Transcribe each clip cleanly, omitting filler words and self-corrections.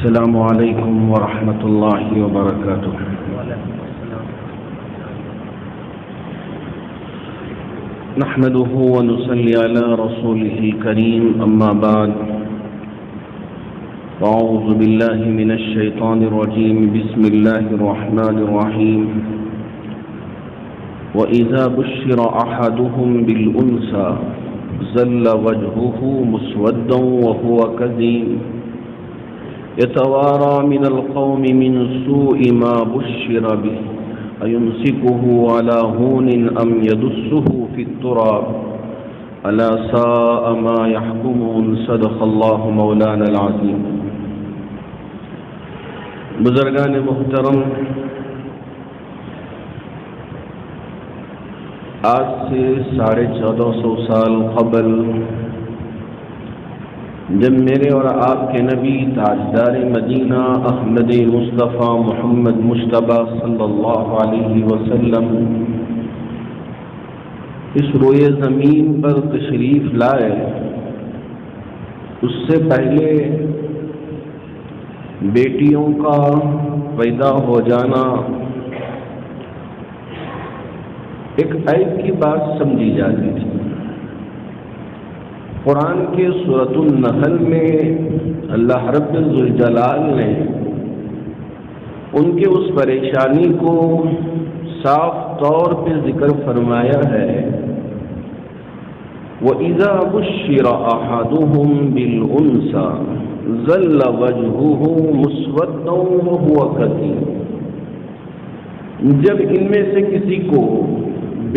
السلام علیکم ورحمۃ اللہ وبرکاتہ۔ نحمده ونصلي على رسوله الكريم، أما بعد، أعوذ بالله من الشيطان الرجيم، بسم الله الرحمن الرحيم۔ وإذا بشر أحدهم بالأنثى ظل وجهه مسودا وهو كظيم يتوارى من القوم من سوء ما بشر به أيمسكه على هون أم يدسه في التراب ألا ساء ما يحكمون۔ صدق الله مولانا العظيم۔ بزرگان محترم، آج سے 1450 سال قبل جب میرے اور آپ کے نبی تاجدار مدینہ احمد مصطفیٰ محمد مجتبیٰ صلی اللہ علیہ وسلم اس روئے زمین پر تشریف لائے، اس سے پہلے بیٹیوں کا پیدا ہو جانا ایک عیب کی بات سمجھی جاتی تھی۔ قرآن کے سورۃ النحل میں اللہ رب ذوالجلال نے ان کے اس پریشانی کو صاف طور پہ ذکر فرمایا ہے، وَإِذَا بُشِّرَ أَحَدُهُم بِالْأُنثَىٰ ظَلَّ وَجْهُهُ مُسْوَدًّا وَهُوَ كَظِيمٌ۔ جب ان میں سے کسی کو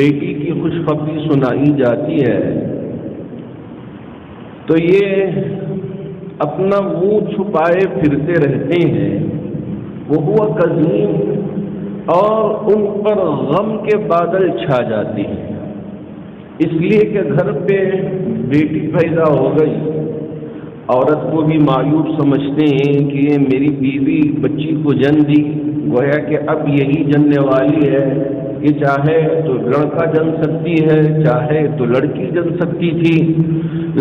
بیٹی کی خوشخبری سنائی جاتی ہے تو یہ اپنا منہ چھپائے پھرتے رہتے ہیں، وہ ہوا کظیم، اور ان پر غم کے بادل چھا جاتے ہیں، اس لیے کہ گھر پہ بیٹی پیدا ہو گئی۔ عورت کو بھی مایوب سمجھتے ہیں کہ یہ میری بیوی بچی کو جن دی، گویا کہ اب یہی جننے والی ہے، کہ چاہے تو لڑکا جن سکتی ہے، چاہے تو لڑکی جن سکتی تھی،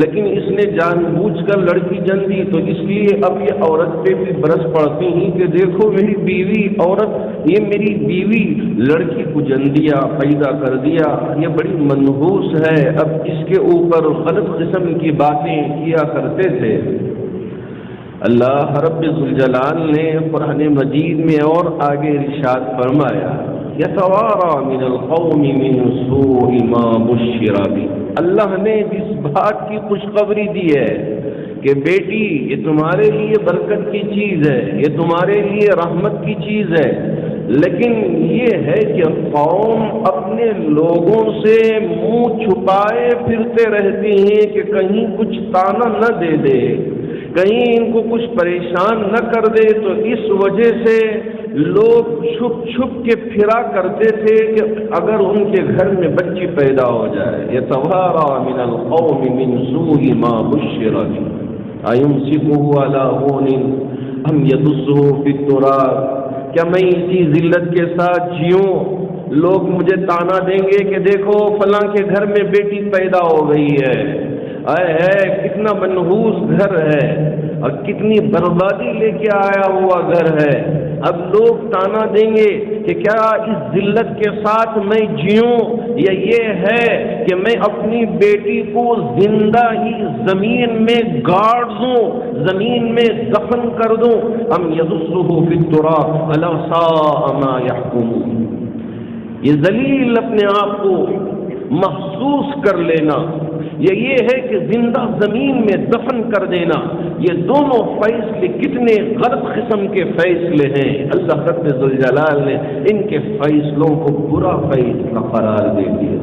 لیکن اس نے جان بوجھ کر لڑکی جن دی، تو اس لیے اب یہ عورت پہ بھی برس پڑتی ہیں کہ دیکھو میری بیوی عورت، یہ میری بیوی لڑکی کو جن دیا، پیدا کر دیا، یہ بڑی منحوس ہے، اب اس کے اوپر غلط قسم کی باتیں کیا کرتے تھے۔ اللہ رب ذوالجلال نے قرآن مجید میں اور آگے ارشاد فرمایا، یتوارا من القوم من سوء ما بشر به۔ اللہ نے جس بات کی خوشخبری دی ہے کہ بیٹی یہ تمہارے لیے برکت کی چیز ہے، یہ تمہارے لیے رحمت کی چیز ہے، لیکن یہ ہے کہ قوم اپنے لوگوں سے منہ چھپائے پھرتے رہتے ہیں کہ کہیں کچھ تانا نہ دے دے، کہیں ان کو کچھ پریشان نہ کر دے، تو اس وجہ سے لوگ چھپ چھپ کے پھرا کرتے تھے کہ اگر ان کے گھر میں بچی پیدا ہو جائے۔ یتوارا من القوم من سوء ما بشر به ایمسکه علی هون ام یدسه فی التراب۔ کیا میں اسی ذلت کے ساتھ جیوں؟ لوگ مجھے تانا دیں گے کہ دیکھو فلاں کے گھر میں بیٹی پیدا ہو گئی ہے، کتنا منحوس گھر ہے اور کتنی بربادی لے کے آیا ہوا گھر ہے۔ اب لوگ تانا دیں گے کہ کیا اس ذلت کے ساتھ میں جیوں، یا یہ ہے کہ میں اپنی بیٹی کو زندہ ہی زمین میں گاڑ دوں، زمین میں دفن کر دوں، ام یدسہ فی التراب الا ساء ما یحکمون۔ یہ ذلیل اپنے آپ کو محسوس کر لینا، یہ ہے کہ زندہ زمین میں دفن کر دینا، یہ دونوں فیصلے کتنے غلط قسم کے فیصلے ہیں۔ اللہ رب ذوالجلال نے ان کے فیصلوں کو برا فیصلہ قرار دے دیا۔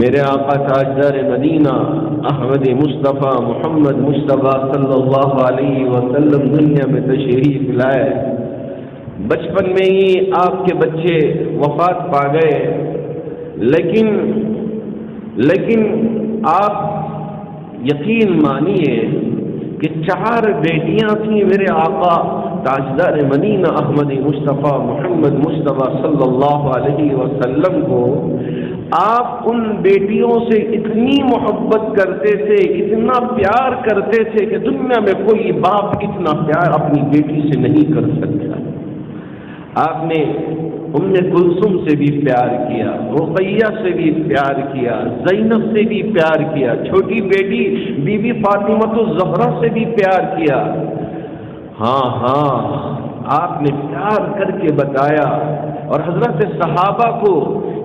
میرے آقا تاجدار مدینہ احمد مصطفیٰ محمد مجتبیٰ صلی اللہ علیہ وسلم دنیا میں تشریف لائے، بچپن میں ہی آپ کے بچے وفات پا گئے، لیکن آپ یقین مانیے کہ 4 بیٹیاں تھیں میرے آقا تاجدار مدینہ احمد مصطفیٰ محمد مجتبیٰ صلی اللہ علیہ وسلم کو، آپ ان بیٹیوں سے اتنی محبت کرتے تھے، اتنا پیار کرتے تھے کہ دنیا میں کوئی باپ اتنا پیار اپنی بیٹی سے نہیں کر سکتا۔ آپ نے ام کلثوم سے بھی پیار کیا، رقیہ سے بھی پیار کیا، زینب سے بھی پیار کیا، چھوٹی بیٹی بی بی فاطمہ الزہرا سے بھی پیار کیا۔ ہاں آپ نے پیار کر کے بتایا، اور حضرت صحابہ کو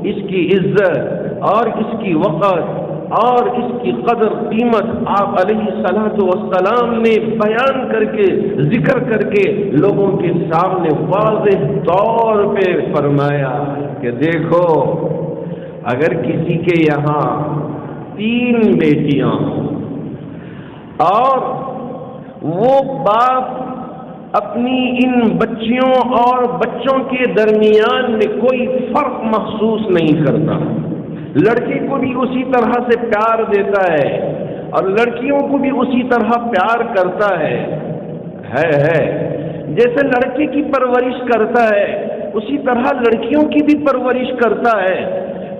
اس کی عزت اور اس کی وقت اور اس کی قدر قیمت آپ علیہ الصلوۃ والسلام نے بیان کر کے، ذکر کر کے لوگوں کے سامنے واضح طور پہ فرمایا کہ دیکھو، اگر کسی کے یہاں 3 بیٹیاں ہوں اور وہ باپ اپنی ان بچیوں اور بچوں کے درمیان میں کوئی فرق محسوس نہیں کرتا، لڑکے کو بھی اسی طرح سے پیار دیتا ہے اور لڑکیوں کو بھی اسی طرح پیار کرتا ہے، جیسے لڑکے کی پرورش کرتا ہے اسی طرح لڑکیوں کی بھی پرورش کرتا ہے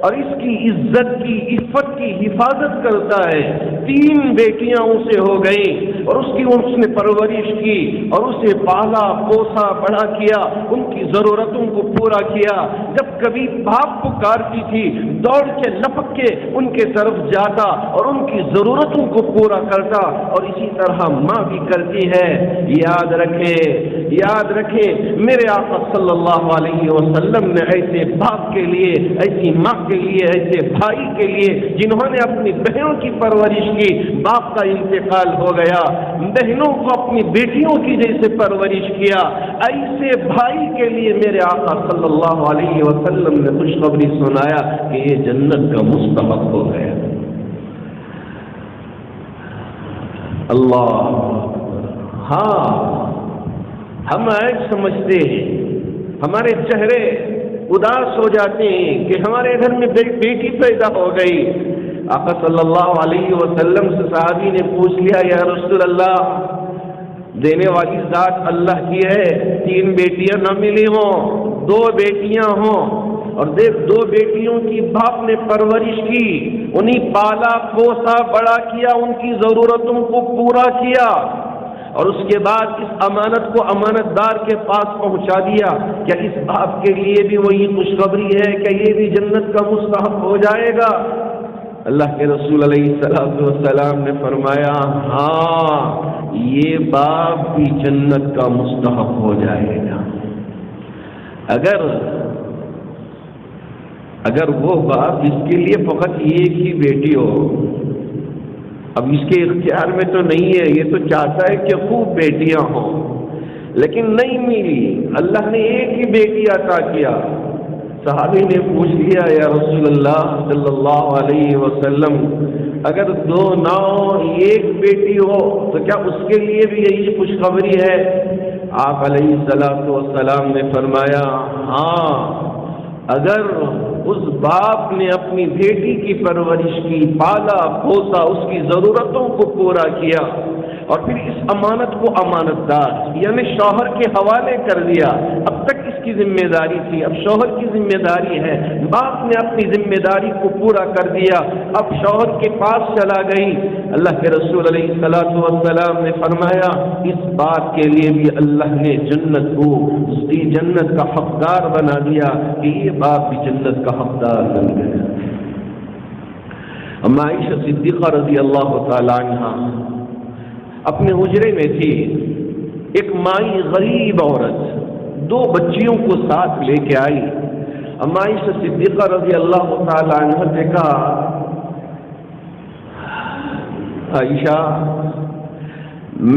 اور اس کی عزت کی، عفت کی حفاظت کرتا ہے۔ 3 بیٹیاں اسے ہو گئیں اور اس نے پرورش کی اور اسے پالا پوسا بڑا کیا، ان کی ضرورتوں کو پورا کیا۔ جب کبھی باپ پکارتی تھی دوڑ کے لپک کے ان کے طرف جاتا اور ان کی ضرورتوں کو پورا کرتا، اور اسی طرح ماں بھی کرتی ہے۔ یاد رکھے میرے آقا صلی اللہ علیہ وسلم نے ایسے باپ کے لیے، ایسی ماں کے لیے، ایسے بھائی کے لیے جنہوں نے اپنی بہنوں کی پرورش کی، باپ کا انتقال ہو گیا، بہنوں کو اپنی بیٹیوں کی جیسے پرورش کیا، ایسے بھائی کے لیے میرے آقا صلی اللہ علیہ وسلم نے خوشخبری سنایا کہ یہ جنت کا مستحق ہو گیا۔ اللہ، ہاں ہم آج سمجھتے ہیں، ہمارے چہرے اداس ہو جاتے ہیں کہ ہمارے گھر میں بیٹی پیدا ہو گئی۔ آقا صلی اللہ علیہ وسلم سے صحابی نے پوچھ لیا، یا رسول اللہ، دینے والی ذات اللہ کی ہے، 3 بیٹیاں نہ ملی ہوں، 2 بیٹیاں ہوں، اور دیکھ 2 بیٹیوں کی باپ نے پرورش کی، انہیں پالا پوسا بڑا کیا، ان کی ضرورتوں کو پورا کیا، اور اس کے بعد اس امانت کو امانت دار کے پاس پہنچا دیا۔ کیا اس باپ کے لیے بھی وہی خوشخبری ہے کہ یہ بھی جنت کا مستحق ہو جائے گا؟ اللہ کے رسول علیہ السلام نے فرمایا، ہاں یہ باپ بھی جنت کا مستحق ہو جائے گا، اگر وہ باپ جس کے لیے فقط ایک ہی بیٹی ہو، اب اس کے اختیار میں تو نہیں ہے، یہ تو چاہتا ہے کہ خوب بیٹیاں ہوں، لیکن نہیں ملی، اللہ نے ایک ہی بیٹی عطا کیا۔ صحابی نے پوچھ لیا، یا رسول اللہ صلی اللہ علیہ وسلم، اگر 2 نہ ہو، ایک بیٹی ہو تو کیا اس کے لیے بھی یہی خوشخبری ہے؟ آپ علیہ السلام نے فرمایا، ہاں اگر اس باپ نے اپنی بیٹی کی پرورش کی، پالا پوسا، اس کی ضرورتوں کو پورا کیا، اور پھر اس امانت کو امانت دار یعنی شوہر کے حوالے کر دیا، اب تک اس کی ذمہ داری تھی، اب شوہر کی ذمہ داری ہے، باپ نے اپنی ذمہ داری کو پورا کر دیا، اب شوہر کے پاس چلا گئی۔ اللہ کے رسول علیہ السلام نے فرمایا، اس بات کے لیے بھی اللہ نے جنت کو اس کی جنت کا حقدار بنا دیا کہ یہ باپ بھی جنت کا حقدار بن گیا۔ اما عائشہ صدیقہ رضی اللہ تعالی عنہا اپنے حجرے میں تھی، ایک مائی غریب عورت 2 بچیوں کو ساتھ لے کے آئی۔ اما عائشہ صدیقہ رضی اللہ تعالی عنہ نے کہا، عائشہ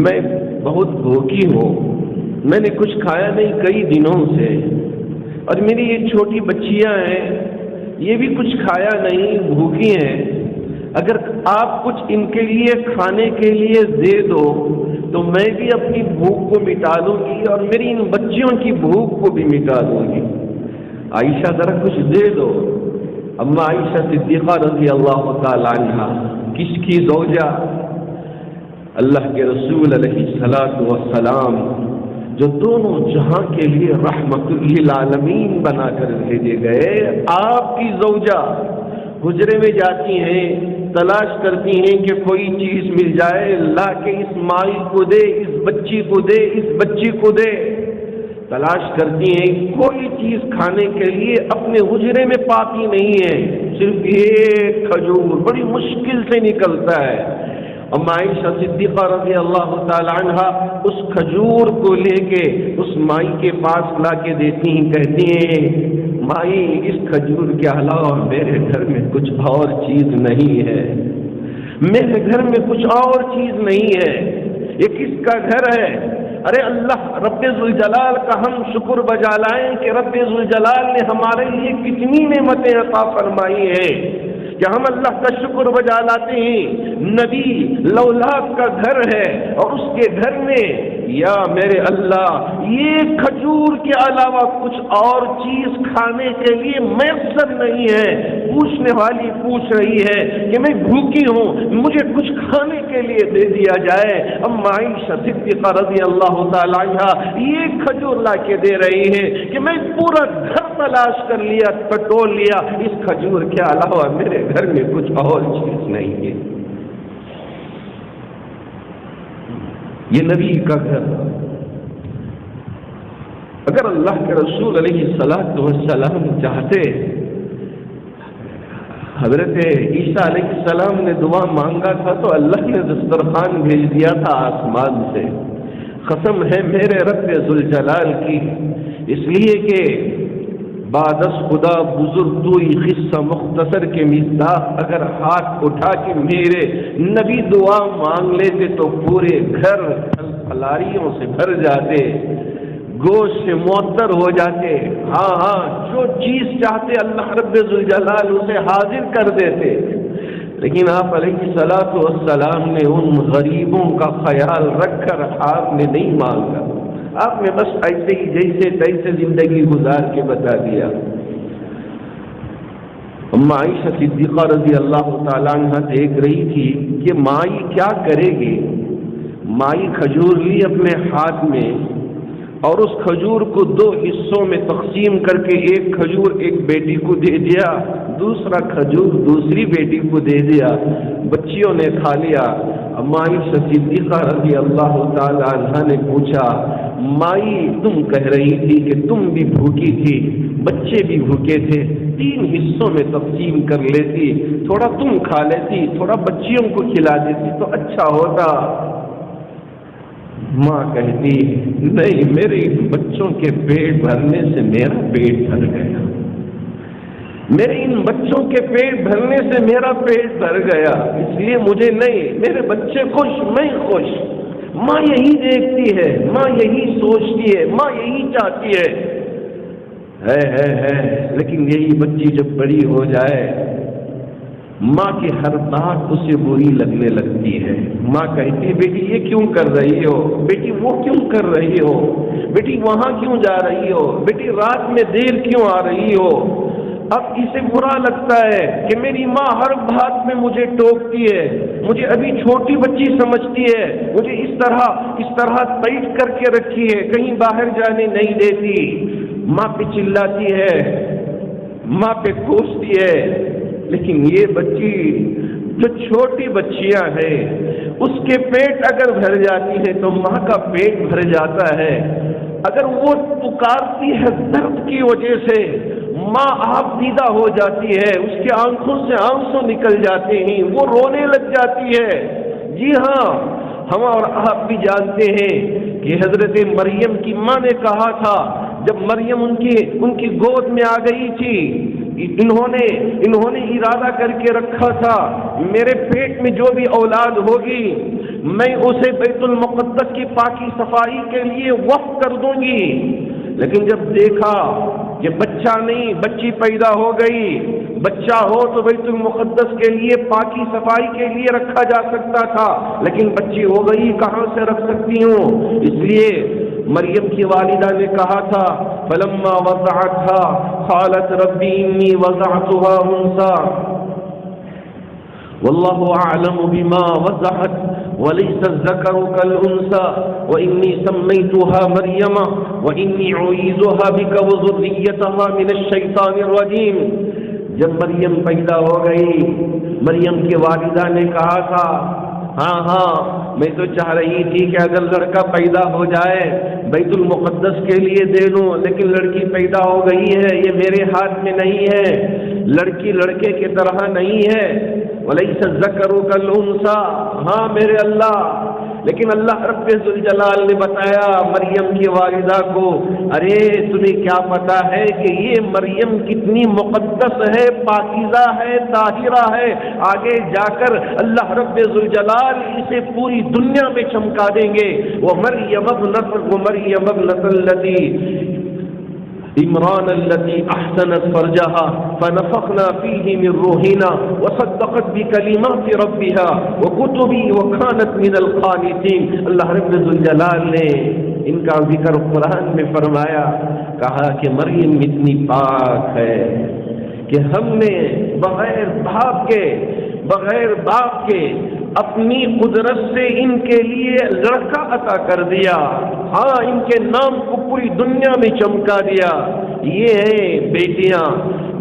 میں بہت بھوکی ہوں، میں نے کچھ کھایا نہیں کئی دنوں سے، اور میری یہ چھوٹی بچیاں ہیں یہ بھی کچھ کھایا نہیں، بھوکی ہیں، اگر آپ کچھ ان کے لیے کھانے کے لیے دے دو تو میں بھی اپنی بھوک کو مٹا دوں گی اور میری ان بچیوں کی بھوک کو بھی مٹا دوں گی، عائشہ ذرا کچھ دے دو۔ اما عائشہ صدیقہ رضی اللہ تعالی عنہ، کس کی زوجہ؟ اللہ کے رسول علیہ السلام، جو دونوں جہاں کے لیے رحمت للعالمین بنا کر بھیجے گئے، آپ کی زوجہ، حجرے میں جاتی ہیں، تلاش کرتی ہیں کہ کوئی چیز مل جائے، لا کے اس مائی کو دے، اس بچی کو دے، اس بچی کو دے، تلاش کرتی ہیں، کوئی چیز کھانے کے لیے اپنے حجرے میں پاتی نہیں ہے، صرف ایک کھجور بڑی مشکل سے نکلتا ہے۔ اور عائشہ صدیقہ رضی اللہ تعالی عنہ اس کھجور کو لے کے اس مائی کے پاس لا کے دیتی ہیں، کہتی ہیں مائی اس کھجور کے علاوہ میرے گھر میں کچھ اور چیز نہیں ہے، میرے گھر میں کچھ اور چیز نہیں ہے، یہ کس کا گھر ہے؟ ارے اللہ رب ذوالجلال کا ہم شکر بجا لائیں کہ رب ذوالجلال نے ہمارے لیے کتنی نعمتیں عطا فرمائی ہیں کہ ہم اللہ کا شکر بجا لاتے ہیں۔ نبی لولاک کا گھر ہے اور اس کے گھر میں یا میرے اللہ یہ کھجور کے علاوہ کچھ اور چیز کھانے کے لیے میسر نہیں ہے۔ پوچھنے والی پوچھ رہی ہے کہ میں بھوکی ہوں، مجھے کچھ کھانے کے لیے دے دیا جائے۔ اب عائشہ صدیقہ رضی اللہ تعالی عنہ یہ کھجور لا کے دے رہی ہے کہ میں پورا گھر تلاش کر لیا، ٹٹول لیا، اس کھجور کے علاوہ میرے گھر میں کچھ اور چیز نہیں ہے۔ یہ نبی کا گھر۔ اگر اللہ کے رسول علیہ السلام چاہتے، حضرت عیسیٰ علیہ السلام نے دعا مانگا تھا تو اللہ نے دسترخوان بھیج دیا تھا آسمان سے۔ قسم ہے میرے رب ذوالجلال کی، اس لیے کہ بعدس خدا بزرگ دوئی قصہ مختصر کے مصداق اگر ہاتھ اٹھا کے میرے نبی دعا مانگ لیتے تو پورے گھر پھلاریوں سے بھر جاتے، گوشت سے معطر ہو جاتے۔ ہاں جو چیز چاہتے اللہ رب ذوالجلال اسے حاضر کر دیتے، لیکن آپ علیہ الصلوۃ والسلام نے ان غریبوں کا خیال رکھ کر آپ نے نہیں مانگا، آپ نے بس ایسے ہی جیسے تیسے زندگی گزار کے بتا دیا۔ عائشہ صدیقہ رضی اللہ تعالیٰ عنہ دیکھ رہی تھی کہ مائی کیا کرے گی۔ مائی کھجور لی اپنے ہاتھ میں اور اس کھجور کو دو حصوں میں تقسیم کر کے ایک کھجور ایک بیٹی کو دے دیا، دوسرا کھجور دوسری بیٹی کو دے دیا، بچیوں نے کھا لیا۔ عائشہ صدیقہ رضی اللہ تعالی عنہ نے پوچھا مائی تم کہہ رہی تھی کہ تم بھی بھوکی تھی، بچے بھی بھوکے تھے، 3 حصوں میں تقسیم کر لیتی، تھوڑا تم کھا لیتی، تھوڑا بچیوں کو کھلا دیتی تو اچھا ہوتا۔ ماں کہتی نہیں، میرے بچوں کے پیٹ بھرنے سے میرا پیٹ بھر گیا، میرے ان بچوں کے پیٹ بھرنے سے میرا پیٹ بھر گیا، اس لیے مجھے نہیں، میرے بچے خوش میں خوش۔ ماں یہی دیکھتی ہے، ماں یہی سوچتی ہے، ماں یہی چاہتی ہے۔ لیکن یہی بچی جب بڑی ہو جائے ماں کی ہر بات اسے بری لگنے لگتی ہے۔ ماں کہتی ہے بیٹی یہ کیوں کر رہی ہو، بیٹی وہ کیوں کر رہی ہو، بیٹی وہاں کیوں جا رہی ہو، بیٹی رات میں دیر کیوں آ رہی ہو۔ اب اسے برا لگتا ہے کہ میری ماں ہر بات میں مجھے ٹوکتی ہے، مجھے ابھی چھوٹی بچی سمجھتی ہے، مجھے اس طرح ٹائٹ کر کے رکھی ہے، کہیں باہر جانے نہیں دیتی۔ ماں پہ چلاتی ہے، ماں پہ کوستی ہے۔ لیکن یہ بچی جو چھوٹی بچیاں ہیں اس کے پیٹ اگر بھر جاتی ہے تو ماں کا پیٹ بھر جاتا ہے۔ اگر وہ پکارتی ہے درد کی وجہ سے ماں آپ دیدہ ہو جاتی ہے، اس کے آنکھوں سے آنسو نکل جاتے ہیں، وہ رونے لگ جاتی ہے۔ جی ہاں، ہم اور آپ بھی جانتے ہیں کہ حضرت مریم کی ماں نے کہا تھا جب مریم ان کی گود میں آ گئی تھی، انہوں نے ارادہ کر کے رکھا تھا میرے پیٹ میں جو بھی اولاد ہوگی میں اسے بیت المقدس کی پاکی صفائی کے لیے وقف کر دوں گی۔ لیکن جب دیکھا کہ بچہ نہیں، بچی پیدا ہو گئی، بچہ ہو تو بیت المقدس کے لیے پاکی صفائی کے لیے رکھا جا سکتا تھا، لیکن بچی ہو گئی کہاں سے رکھ سکتی ہوں؟ اس لیے مریم کی والدہ نے کہا تھا فلما وضعتها قالت ربی انی وضعتها انثى والله اعلم بما وضعت وليس الذكر كالانثى واني سميتها مريم واني اعيذها بك وذريتها من الشيطان الرجيم۔ جب مریم پیدا ہو گئی، مریم کی والدہ نے کہا تھا ہاں میں تو چاہ رہی تھی کہ اگر لڑکا پیدا ہو جائے بیت المقدس کے لیے دے دوں، لیکن لڑکی پیدا ہو گئی ہے، یہ میرے ہاتھ میں نہیں ہے، لڑکی لڑکے کی طرح نہیں ہے، وَلَيْسَ الذَّكَرُ كَالْأُنثىٰ، ہاں میرے اللہ۔ لیکن اللہ رب ذوالجلال نے بتایا مریم کی والدہ کو، ارے تمہیں کیا پتا ہے کہ یہ مریم کتنی مقدس ہے، پاکیزہ ہے، طاہرہ ہے، آگے جا کر اللہ رب ذوالجلال اسے پوری دنیا میں چمکا دیں گے۔ وَمَرْيَمَ ابْنَتَ الَّتِي عمران التي احسنت فرجها فنفخنا فيه من روحنا وصدقت بكلمات ربها وكتبه وكانت من القانتين۔ اللہ رب الجلال نے ان کا ذکر قرآن میں فرمایا، کہا کہ مریم اتنی پاک ہے کہ ہم نے بغیر باپ کے اپنی قدرت سے ان کے لیے لڑکا عطا کر دیا، ہاں ان کے نام کو پوری دنیا میں چمکا دیا۔ یہ ہیں بیٹیاں،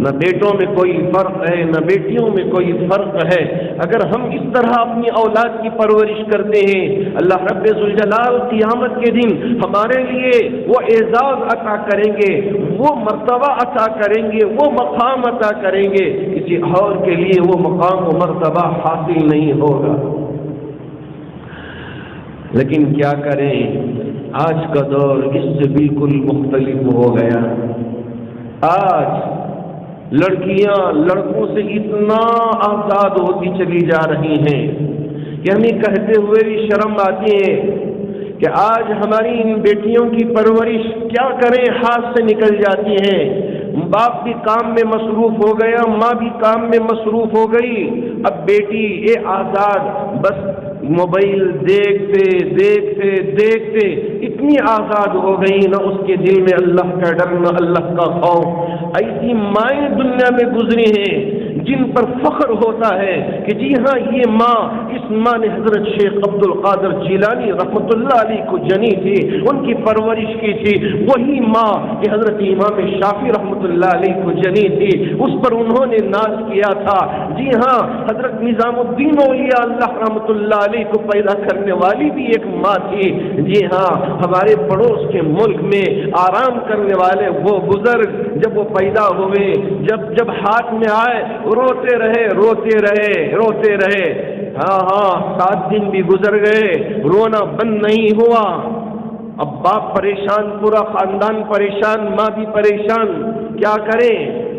نہ بیٹوں میں کوئی فرق ہے نہ بیٹیوں میں کوئی فرق ہے۔ اگر ہم اس طرح اپنی اولاد کی پرورش کرتے ہیں، اللہ رب ذوالجلال قیامت کے دن ہمارے لیے وہ اعزاز عطا کریں گے، وہ مرتبہ عطا کریں گے، وہ مقام عطا کریں گے، کسی اور کے لیے وہ مقام و مرتبہ حاصل نہیں ہوگا۔ لیکن کیا کریں، آج کا دور اس سے بالکل مختلف ہو گیا۔ آج لڑکیاں لڑکوں سے اتنا آزاد ہوتی چلی جا رہی ہیں کہ ہمیں کہتے ہوئے بھی شرم آتی ہے کہ آج ہماری ان بیٹیوں کی پرورش کیا کریں، ہاتھ سے نکل جاتی ہیں۔ باپ بھی کام میں مصروف ہو گیا، ماں بھی کام میں مصروف ہو گئی، اب بیٹی یہ آزاد بس موبائل دیکھتے دیکھتے دیکھتے اتنی آزاد ہو گئی، نہ اس کے دل میں اللہ کا ڈر نہ اللہ کا خوف۔ ایسی مائیں دنیا میں گزری ہیں جن پر فخر ہوتا ہے کہ جی ہاں یہ ماں، اس ماں نے حضرت شیخ عبد القادر جیلانی رحمۃ اللہ علیہ کو جنی تھی، ان کی پرورش کی تھی، وہی ماں کہ حضرت امام شافعی رحمۃ اللہ علیہ کو جنی تھی، اس پر انہوں نے ناز کیا تھا۔ جی ہاں حضرت نظام الدین اولیاء اللہ رحمۃ اللہ علیہ کو پیدا کرنے والی بھی ایک ماں تھی۔ جی ہاں ہمارے پڑوس کے ملک میں آرام کرنے والے وہ بزرگ جب وہ پیدا ہوئے، جب ہاتھ میں آئے روتے رہے، ہاں 7 دن بھی گزر گئے، رونا بند نہیں ہوا۔ اب باپ پریشان، پورا خاندان پریشان، ماں بھی پریشان، کیا کریں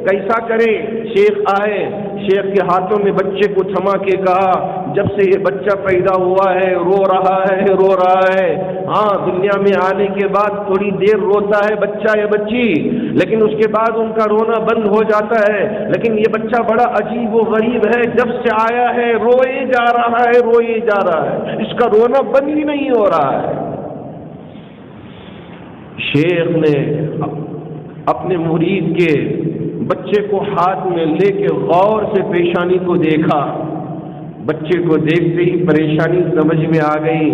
کیسا کریں؟ شیخ آئے، شیخ کے ہاتھوں میں بچے کو تھما کے کہا جب سے یہ بچہ پیدا ہوا ہے رو رہا ہے، ہاں دنیا میں آنے کے بعد تھوڑی دیر روتا ہے بچہ یا بچی، لیکن اس کے بعد ان کا رونا بند ہو جاتا ہے، لیکن یہ بچہ بڑا عجیب و غریب ہے، جب سے آیا ہے روئے جا رہا ہے، اس کا رونا بند ہی نہیں ہو رہا ہے۔ شیخ نے اپنے مرید کے بچے کو ہاتھ میں لے کے غور سے پیشانی کو دیکھا، بچے کو دیکھتے ہی پریشانی سمجھ میں آ گئی،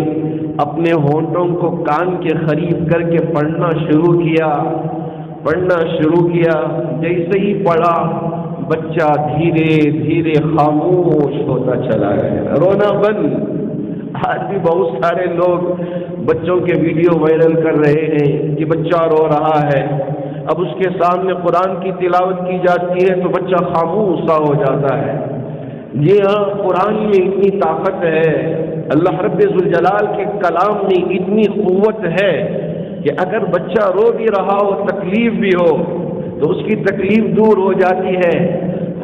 اپنے ہونٹوں کو کان کے قریب کر کے پڑھنا شروع کیا، جیسے ہی پڑھا بچہ دھیرے دھیرے خاموش ہوتا چلا گیا، رونا بند۔ آج بھی بہت سارے لوگ بچوں کے ویڈیو وائرل کر رہے ہیں کہ بچہ رو رہا ہے، اب اس کے سامنے قرآن کی تلاوت کی جاتی ہے تو بچہ خاموش سا ہو جاتا ہے۔ جی ہاں قرآن میں اتنی طاقت ہے، اللہ رب ذوالجلال کے کلام میں اتنی قوت ہے کہ اگر بچہ رو بھی رہا ہو، تکلیف بھی ہو تو اس کی تکلیف دور ہو جاتی ہے۔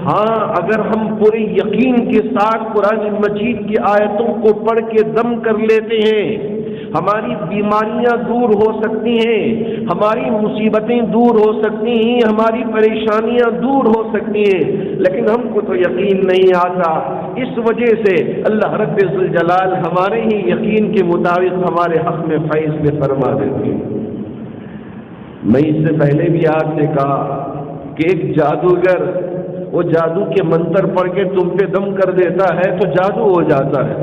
ہاں اگر ہم پورے یقین کے ساتھ قرآن مجید کی آیتوں کو پڑھ کے دم کر لیتے ہیں، ہماری بیماریاں دور ہو سکتی ہیں، ہماری مصیبتیں دور ہو سکتی ہیں، ہماری پریشانیاں دور ہو سکتی ہیں، لیکن ہم کو تو یقین نہیں آتا، اس وجہ سے اللہ رب ذوالجلال ہمارے ہی یقین کے مطابق ہمارے حق میں فیصلے فرما دیتے ہیں۔ میں اس سے پہلے بھی آپ سے کہا کہ ایک جادوگر وہ جادو کے منتر پڑھ کے تم پہ دم کر دیتا ہے تو جادو ہو جاتا ہے،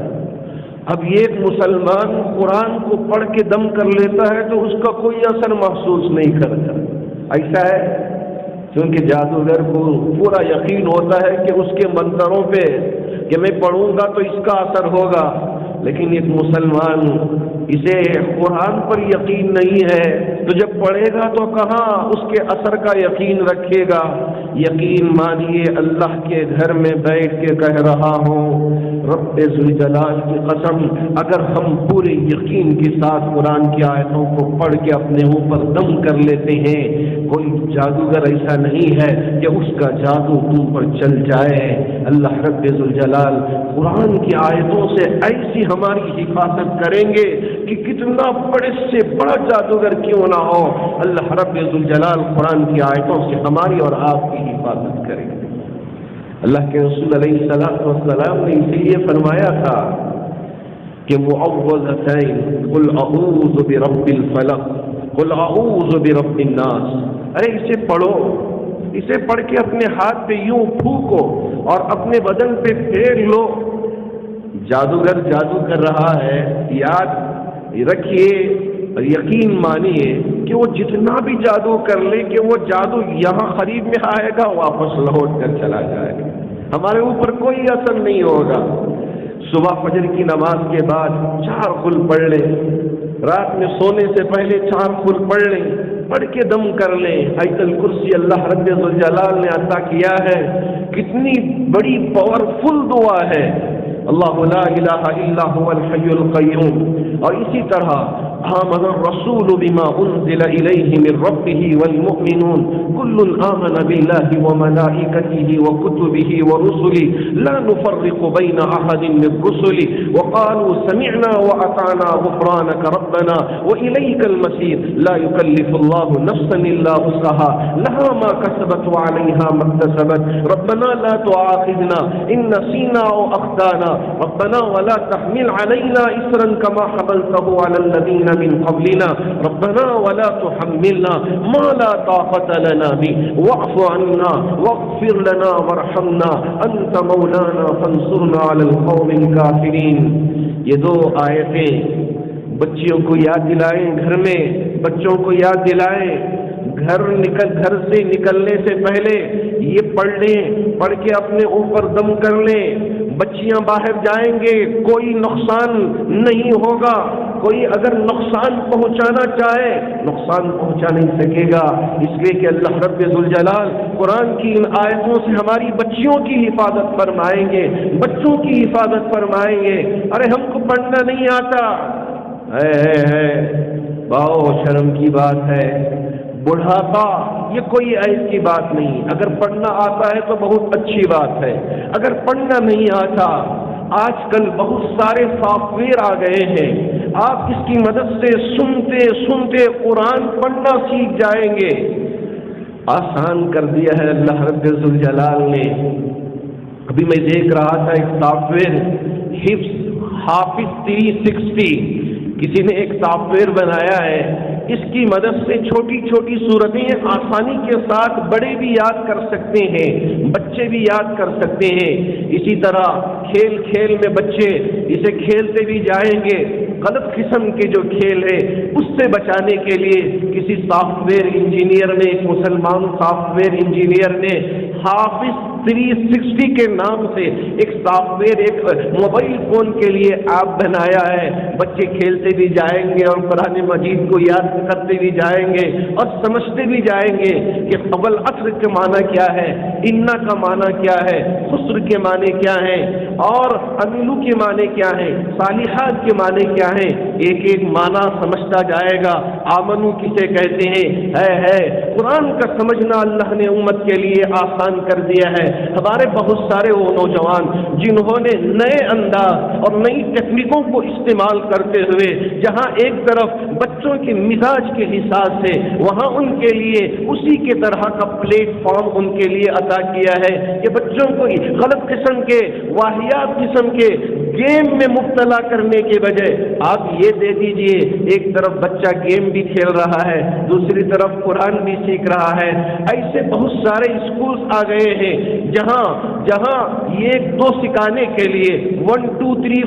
اب یہ ایک مسلمان قرآن کو پڑھ کے دم کر لیتا ہے تو اس کا کوئی اثر محسوس نہیں کرتا، ایسا ہے؟ کیونکہ جادوگر کو پورا یقین ہوتا ہے کہ اس کے منظروں پہ کہ میں پڑھوں گا تو اس کا اثر ہوگا، لیکن ایک مسلمان اسے قرآن پر یقین نہیں ہے تو جب پڑھے گا تو کہاں اس کے اثر کا یقین رکھے گا؟ یقین مانیے، اللہ کے گھر میں بیٹھ کے کہہ رہا ہوں رب ذوالجلال کی قسم، اگر ہم پورے یقین کے ساتھ قرآن کی آیتوں کو پڑھ کے اپنے اوپر دم کر لیتے ہیں، کوئی جادوگر ایسا نہیں ہے کہ اس کا جادو تم پر چل جائے۔ اللہ رب ذوالجلال قرآن کی آیتوں سے ایسی ہماری حفاظت کریں گے کہ کتنا بڑے سے بڑا جادوگر کیوں نہ ہو، اللہ رب ذوالجلال قرآن کی آیتوں سے ہماری اور آپ کی حفاظت کریں گے۔ اللہ کے رسول علیہ السلام نے اسی لیے فرمایا تھا کہ معوذتین قل اعوذ برب الفلق قل اعوذ برب الناس، ارے اسے پڑھو، اسے پڑھ کے اپنے ہاتھ پہ یوں پھونکو اور اپنے بدن پہ پھیر لو۔ جادوگر جادو کر رہا ہے، یاد رکھیے اور یقین مانیے کہ وہ جتنا بھی جادو کر لے کہ وہ جادو یہاں قریب میں آئے گا واپس لوٹ کر چلا جائے گا، ہمارے اوپر کوئی اثر نہیں ہوگا۔ صبح فجر کی نماز کے بعد 4 قل پڑھ لیں، رات میں سونے سے پہلے 4 قل پڑھ لیں، پڑھ کے دم کر لیں۔ آیت الکرسی اللہ رب ذوالجلال نے عطا کیا ہے، کتنی بڑی پاورفل دعا ہے، اللہ لا الہ الا هو الحی القیوم۔ اور اسی طرح آمن الرسول بما انزل الیہ من ربہ والمؤمنون کل آمن باللہ وملائکتہ وکتبہ ورسلہ لا نفرق بین احد من رسلہ وقالوا سمعنا واطعنا غفرانک ربنا والیک المصیر لا یکلف اللہ نفسا الا وسعها لها ما کسبت وعلیها ما اکتسبت ربنا لا تؤاخذنا ان نسینا او اخطانا ربنا ولا تحمل علينا إصرا كما حملته على الذين من قبلنا ربنا ولا تحملنا ما لا طاقة لنا به واعف عنا واغفر لنا وارحمنا أنت مولانا فانصرنا على القوم الكافرين۔ یہ 2 آیتیں بچیوں کو یاد دلائیں، گھر میں بچوں کو یاد دلائیں، گھر سے نکلنے سے پہلے یہ پڑھ لیں، پڑھ کے اپنے اوپر دم کر لیں۔ بچیاں باہر جائیں گے کوئی نقصان نہیں ہوگا، کوئی اگر نقصان پہنچانا چاہے نقصان پہنچا نہیں سکے گا، اس لیے کہ اللہ رب ذوالجلال قرآن کی ان آیتوں سے ہماری بچیوں کی حفاظت فرمائیں گے، بچوں کی حفاظت فرمائیں گے۔ ارے ہم کو پڑھنا نہیں آتا ہے باؤ شرم کی بات ہے، بڑھاپا یہ کوئی عیب کی بات نہیں، اگر پڑھنا آتا ہے تو بہت اچھی بات ہے، اگر پڑھنا نہیں آتا آج کل بہت سارے سافٹ ویئر آ گئے ہیں، آپ اس کی مدد سے سنتے سنتے قرآن پڑھنا سیکھ جائیں گے۔ آسان کر دیا ہے اللہ رب ذوالجلال نے۔ ابھی میں دیکھ رہا تھا ایک سافٹ ویئر حافظ 360، کسی نے ایک سافٹ ویئر بنایا ہے، اس کی مدد سے چھوٹی چھوٹی صورتیں آسانی کے ساتھ بڑے بھی یاد کر سکتے ہیں، بچے بھی یاد کر سکتے ہیں۔ اسی طرح کھیل کھیل میں بچے اسے کھیلتے بھی جائیں گے، غلط قسم کے جو کھیل ہے اس سے بچانے کے لیے کسی سافٹ ویئر انجینئر نے، ایک مسلمان سافٹ ویئر انجینئر نے حافظ 360 کے نام سے ایک سافٹ ویئر، ایک موبائل فون کے لیے ایپ بنایا ہے۔ بچے کھیلتے بھی جائیں گے اور قرآن مجید کو یاد کرتے بھی جائیں گے اور سمجھتے بھی جائیں گے کہ قبل عصر کے معنی کیا ہے، انا کا معنی کیا ہے، خسر کے معنی کیا ہے اور امیلو کے معنی کیا ہے، صالحات کے معنی کیا ہے، ایک ایک معنی سمجھتا جائے گا۔ آمنو کسے کہتے ہیں ہے قرآن کا سمجھنا اللہ نے امت کے لیے آسان کر دیا ہے۔ ہمارے بہت سارے وہ نوجوان جنہوں نے نئے انداز اور نئی ٹیکنیکوں کو استعمال کرتے ہوئے جہاں ایک طرف بچوں کے مزاج کے حساب سے وہاں ان کے لیے اسی کے طرح کا پلیٹ فارم ان کے لیے عطا کیا ہے کہ بچوں کو غلط قسم کے واہیات قسم کے گیم میں مبتلا کرنے کے بجائے آپ یہ دے دیجئے، ایک طرف بچہ گیم بھی کھیل رہا ہے دوسری طرف قرآن بھی سیکھ رہا ہے۔ ایسے بہت سارے اسکولز آ گئے ہیں جہاں یہ 1 2 سکھانے کے لیے 1 2 3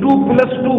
2 + 2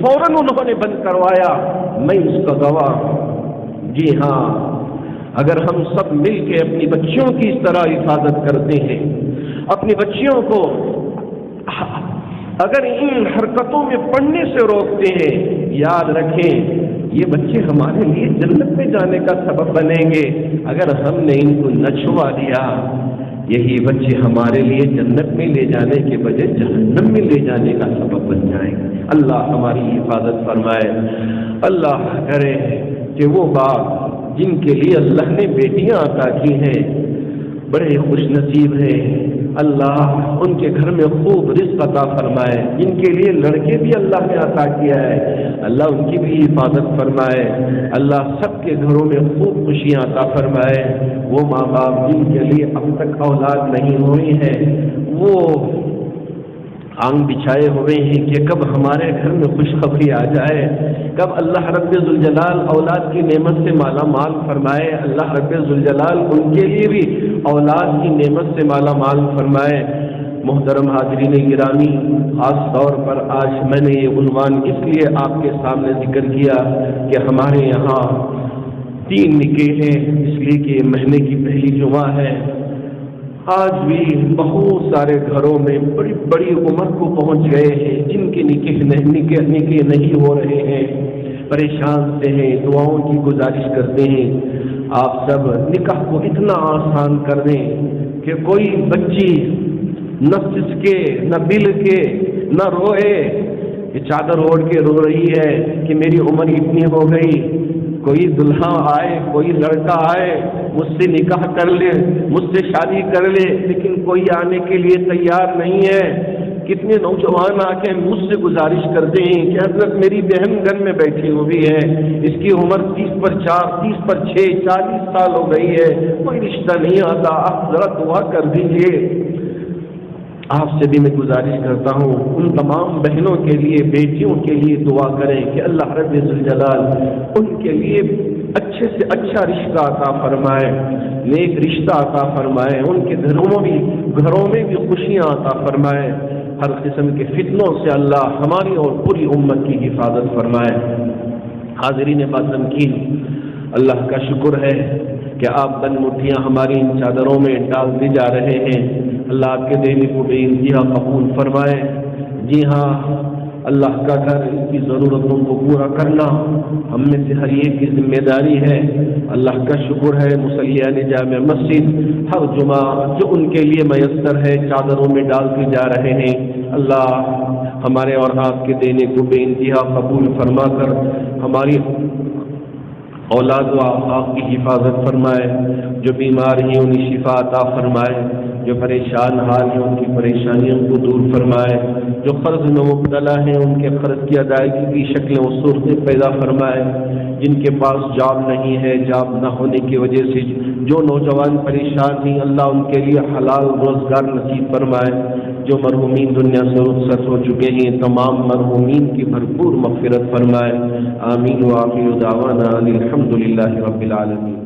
فوراً انہوں نے بند کروایا۔ میں اس کا گواہ ہوں۔ جی ہاں، اگر ہم سب مل کے اپنی بچیوں کی اس طرح حفاظت کرتے ہیں، اپنی بچیوں کو اگر ان حرکتوں میں پڑنے سے روکتے ہیں، یاد رکھیں یہ بچے ہمارے لیے جنت میں جانے کا سبب بنیں گے۔ اگر ہم نے ان کو نہ چھوا دیا، یہی بچے ہمارے لیے جنت میں لے جانے کے بجائے جہنم میں لے جانے کا سبب بن جائیں گے۔ اللہ ہماری حفاظت فرمائے۔ اللہ کرے کہ وہ باپ جن کے لیے اللہ نے بیٹیاں عطا کی ہیں بڑے خوش نصیب ہیں، اللہ ان کے گھر میں خوب رزق عطا فرمائے۔ جن کے لیے لڑکے بھی اللہ نے عطا کیا ہے، اللہ ان کی بھی حفاظت فرمائے۔ اللہ سب کے گھروں میں خوب خوشیاں عطا فرمائے۔ وہ ماں باپ جن کے لیے اب تک اولاد نہیں ہوئی ہے، وہ آنگ بچھائے ہوئے ہیں کہ کب ہمارے گھر میں خوشخبری آ جائے، کب اللہ رب ذوالجلال اولاد کی نعمت سے مالا مال فرمائے۔ اللہ رب ذوالجلال ان کے لیے بھی اولاد کی نعمت سے مالا مال فرمائے۔ محترم حاضرین گرامی، خاص طور پر آج میں نے یہ عنوان اس لیے آپ کے سامنے ذکر کیا کہ ہمارے یہاں 3 نکاح ہیں، اس لیے کہ یہ مہینے کی پہلی جمعہ ہے۔ آج بھی بہت سارے گھروں میں بڑی بڑی عمر کو پہنچ گئے ہیں جن کے نکاح نہیں ہو رہے ہیں، پریشان سے ہیں، دعاؤں کی گزارش کرتے ہیں آپ سب نکاح کو اتنا آسان کر دیں کہ کوئی بچی نہ سسکے نہ بل کے نہ روئے کہ چادر اوڑھ کے رو رہی ہے کہ میری عمر اتنی ہو گئی۔ کوئی دلہا آئے، کوئی لڑکا آئے، مجھ سے نکاح کر لے، مجھ سے شادی کر لے، لیکن کوئی آنے کے لیے تیار نہیں ہے۔ کتنے نوجوان آ کے مجھ سے گزارش کرتے ہیں کہ حضرت میری بہن گھر میں بیٹھی ہوئی ہے، اس کی عمر 30 پر 4، 30 پر 6، 40 سال ہو گئی ہے، کوئی رشتہ نہیں آتا، آپ ذرا دعا کر دیجیے۔ آپ سے بھی میں گزارش کرتا ہوں ان تمام بہنوں کے لیے، بیٹیوں کے لیے دعا کریں کہ اللہ رب ذوالجلال ان کے لیے اچھے سے اچھا رشتہ عطا فرمائے، نیک رشتہ عطا فرمائے، ان کے گھروں میں بھی خوشیاں عطا فرمائے، ہر قسم کے فتنوں سے اللہ ہماری اور پوری امت کی حفاظت فرمائے۔ حاضرین بازمکین، اللہ کا شکر ہے کہ آپ بن مٹھیاں ہماری ان چادروں میں ڈالتے جا رہے ہیں۔ اللہ آپ کے دینے کو بے انتہا قبول فرمائے۔ جی ہاں، اللہ کا گھر، اس کی ضرورتوں کو پورا کرنا ہم میں سے ہر ایک کی ذمہ داری ہے۔ اللہ کا شکر ہے مصلیان جامع مسجد ہر جمعہ جو ان کے لیے میسر ہے چادروں میں ڈالتے جا رہے ہیں۔ اللہ ہمارے اور آپ کے دینے کو بے انتہا قبول فرما کر ہماری اولاد و آفاق کی حفاظت فرمائے، جو بیمار ہیں انہیں شفا عطا فرمائے، جو پریشان حال ہیں ان کی پریشانیوں کو دور فرمائے، جو قرض میں مبتلا ہیں ان کے قرض کی ادائیگی کی شکلیں و صورتیں پیدا فرمائے، جن کے پاس جاب نہیں ہے، جاب نہ ہونے کی وجہ سے جو نوجوان پریشان ہیں اللہ ان کے لیے حلال روزگار نصیب فرمائے، جو مرحومین دنیا سے رخصت ہو چکے ہیں تمام مرحومین کی بھرپور مغفرت فرمائے۔ آمین و آخر دعوانا الحمد للہ رب العالمین۔